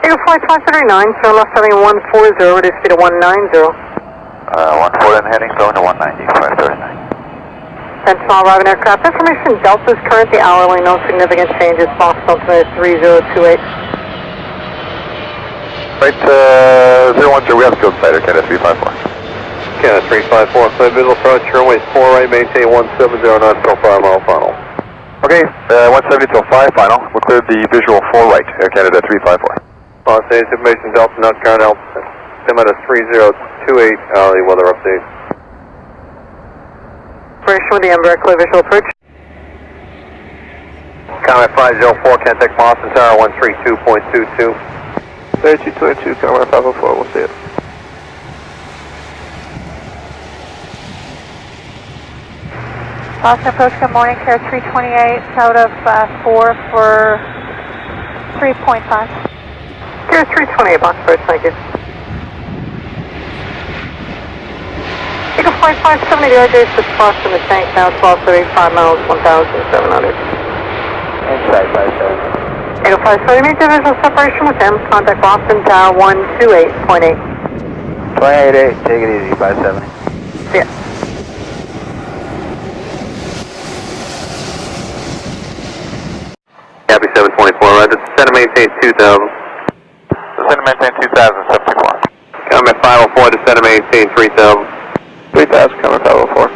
Eagle Flight 539, turn left heading 140, reduce speed to 190. 14 heading, going to 190, 539. Sentinel arriving aircraft. Information Delta's currently hourly, no significant changes. Boston altimeter 3028. Right, 010, we have a field sighter, Canada 354. Canada 354, clear visual approach, runway 4 right, maintain 170 knots till 5 mile final. Okay, 170 till 5 final. We'll clear the visual 4 right, Air Canada 354. Los Angeles information Delta, not current altimeter 3028, hourly weather update. Operation with the Embraer, clear visual approach. Comet 504, contact Boston Tower 132.22. 3222, Comet 504, we'll see it. Boston approach, good morning, Care 328, out of 4 for 3.5. Care 328, box approach, thank you. Eagle Flight 570, the RJ is crossed in the tank now, 1235 miles, 1,700. Inside 570. Eagle 570, make the visual separation with him. Contact Boston Tower 128.8. 288, take it easy, 570. See ya. Happy 724, right, descend and maintain 2000. Descend and maintain 2000, 74. Comet 504, descend and maintain 3000. 3000, Comet 504.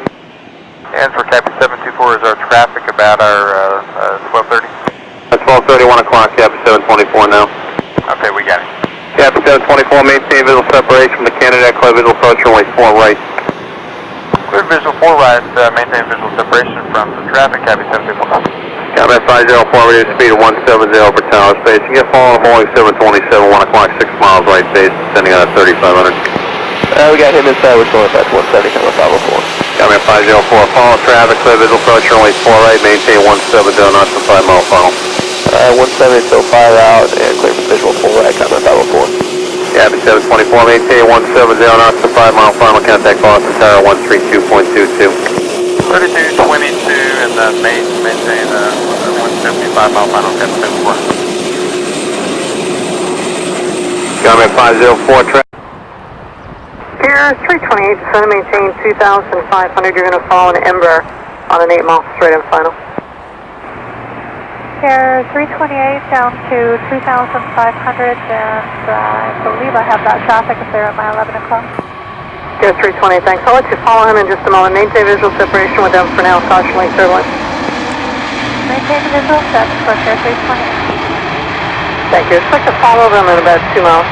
And for Cappy 724 is our traffic about our 1230? That's 12:30, 1 o'clock, Happy 724 now. Okay, we got it. Happy 724, maintain visual separation from the Canada, clear visual approach, runway 4 right. Clear visual 4 right, maintain visual separation from the traffic, Cappy 724. Comet 504, reduce speed of 170 over tower space. You get following Boeing 727, 1 o'clock, 6 miles right base, descending on 3500. We got him inside, we're going back to 170, Comet 504. Comet 504, follow traffic, clear visual approach, runway 4 right, maintain 170 knots to 5 mile final. 170 till 5 out, and clear for visual 4 right, Comet 504. Happy 724, maintain 170 knots to 5 mile final, contact Boston Tower 132.22. 3222 and maintain 175 mile final, Comet 54. Comet 504, traffic. Pier 328, descend and maintain 2,500. You're going to follow an Embraer on an 8 mile straight in final. Care 328 down to 2,500, and I believe I have that traffic if they're at my 11 o'clock. Pier 328, thanks. I'll let you follow him in just a moment. Maintain visual separation with them for now. Caution link turbulence. Maintain the visual set for Care 328. Thank you. Expect to follow them in about 2 miles.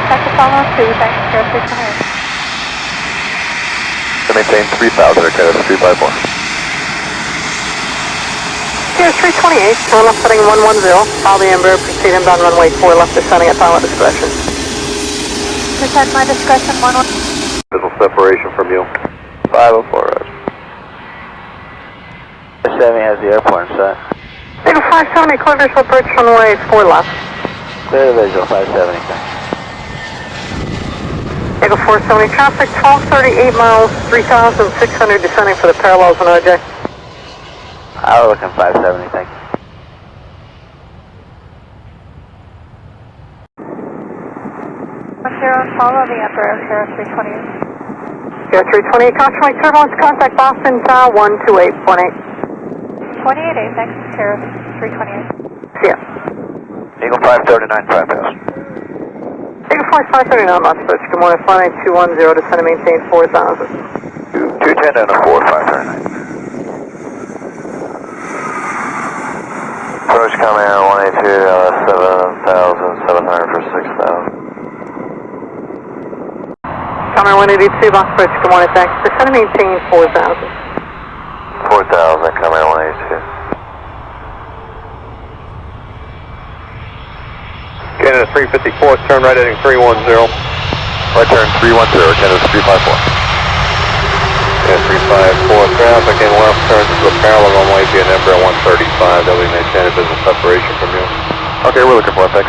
Expect to follow 2, thanks, Care 328. To maintain 3000, Air Canada 354. Pier 328, turn left heading 110. Follow the Embraer, proceed inbound runway 4 left, descending at pilot discretion. Descend my discretion, 11. Visual separation from you. 504, Rose. 70 has the airport in sight. Eagle 570, clear visual approach runway 4 left. Clear the visual, 570, thanks. Eagle 470, traffic 1238 miles, 3,600 descending for the parallels on RJ. I was looking 570, thank you. Follow the Embraer, Care 328. Care 328, caution link turbulence, contact Boston Tower 128.8. 288, thanks, Care 328. See ya. Eagle 539, 5 pass. Eagle Flight 539, Los Angeles. Good morning, flight 210, descend and maintain 4,000. 210 and a 4, 539. Approach coming air 182, 7,700 for 6,000. Comer 182, box approach, good morning, thanks. Descend and maintain 4,000. 4,000, coming air 182. Canada 354, turn right heading 310. Right turn 310, Canada 354. Yeah, 354, traffic and left turn to the parallel runway via Embraer 135. That we maintain a visual separation from you. Okay, we're looking for it, thanks.